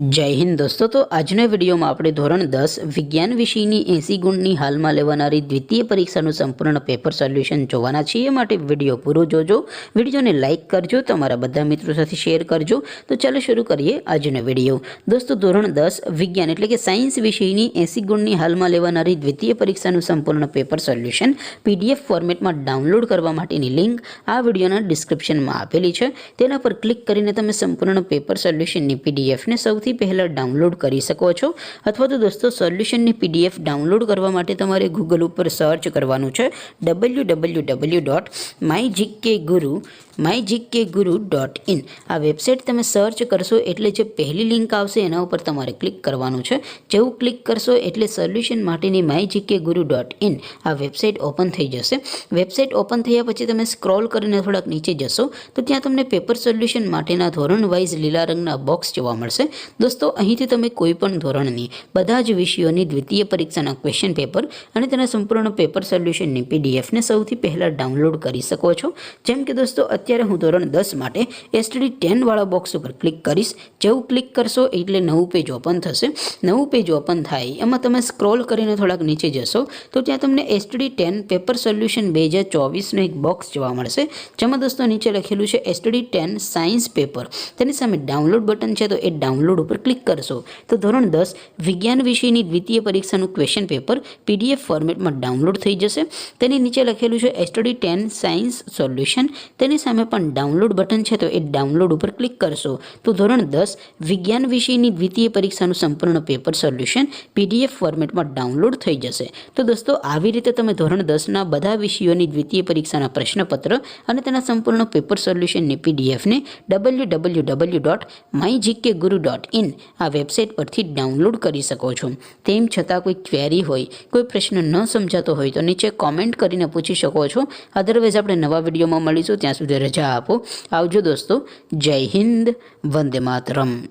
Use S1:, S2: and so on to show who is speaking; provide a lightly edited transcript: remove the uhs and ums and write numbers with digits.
S1: जय हिंद दोस्तों। तो आजना विडियो में આપણે ધોરણ 10 વિજ્ઞાન વિષયની 80 ગુણની હાલમાં લેવાનારી દ્વિતીય પરીક્ષાનું સંપૂર્ણ પેપર સોલ્યુશન જોવાના છીએ। માટે વિડિયો પૂરો જોજો, વિડિયોને લાઈક કરજો, તમારા બધા મિત્રો સાથે શેર કરજો। તો ચાલો શરૂ કરીએ આજનો વિડિયો। દોસ્તો ધોરણ 10 વિજ્ઞાન એટલે કે સાયન્સ વિષયની 80 ગુણની હાલમાં લેવાનારી દ્વિતીય પરીક્ષાનું સંપૂર્ણ પેપર સોલ્યુશન PDF ફોર્મેટમાં ડાઉનલોડ કરવા માટેની લિંક આ વિડિયોના ડિસ્ક્રિપ્શનમાં આપેલી છે। તેના પર ક્લિક કરીને તમે સંપૂર્ણ પેપર સોલ્યુશનની PDF ને સૌથી पहला डाउनलॉड कर सको छो। अथवा तो दोस्तों सोल्यूशन ने PDF डाउनलॉड करवा माटे तमारे गूगल पर सर्च करवानुं छे www.mygkguru.in। आ वेबसाइट तमे सर्च करशो एटले जे पहली लिंक आवशे एना उपर तमारे क्लिक करवानुं छे। जेवुं क्लिक करशो एटले सोल्यूशन माटेनी mygkguru.in आ वेबसाइट ओपन थई जशे। वेबसाइट ओपन थया पछी तमे स्क्रॉल करीने थोड़ाक नीचे जशो तो त्यां तमने पेपर सोल्यूशन माटेना धोरण वाइज लीला रंगना बॉक्स जोवा मळशे। दोस्तों અહીંથી તમે કોઈપણ ધોરણની બધા જ વિષયોની દ્વિતીય પરીક્ષાના ક્વેશ્ચન પેપર અને તેના સંપૂર્ણ પેપર સોલ્યુશનની PDF ને સૌથી પહેલા ડાઉનલોડ કરી શકો છો। જેમ કે દોસ્તો અત્યારે હું ધોરણ 10 માટે STD 10 વાળા બોક્સ ઉપર ક્લિક કરીશ। જેવું ક્લિક કરશો એટલે નવું પેજ ઓપન થશે। નવું પેજ ઓપન થાય એમાં તમે સ્ક્રોલ કરીને થોડાક નીચે જશો તો ત્યાં તમને STD 10 પેપર સોલ્યુશન 2024 નો એક બોક્સ જોવા મળશે। જેમાં દોસ્તો નીચે લખેલું છે STD 10 સાયન્સ પેપર। તેની સામે ડાઉનલોડ બટન છે તો એ ડાઉનલોડ पर क्लिक करशो तो धोरण 10 विज्ञान विषयनी द्वितीय परीक्षाનું क्वेश्चन पेपर PDF फॉर्मेट में डाउनलॉड थई जशे। तेनी नीचे लखेलुं छे STD 10 सायन्स सोल्यूशन। तेनी सामे पण डाउनलॉड बटन छे तो ए डाउनलॉड पर क्लिक करशो तो धोरण 10 विज्ञान विषयनी द्वितीय परीक्षाનું संपूर्ण पेपर सोल्यूशन PDF फॉर्मेट में डाउनलॉड थई जशे। तो दोस्तों આવી રીતે તમે ધોરણ 10 ના બધા વિષયોની દ્વિતીય પરીક્ષાના પ્રશ્નપત્ર અને તેના સંપૂર્ણ પેપર સોલ્યુશનની PDF ને www.mygkguru.in आ वेबसाइट पर डाउनलॉड कर सको छो। तेम छतां कोई क्वेरी होय, कोई प्रश्न न समझातो होय तो नीचे कॉमेंट करीने पूछी शको छो। अदरवाइज आपणे नवा विडियो में मळीशुं, त्यां सुधी रजा आपो। आवजो दोस्तों। जय हिंद, वंदे मातरम।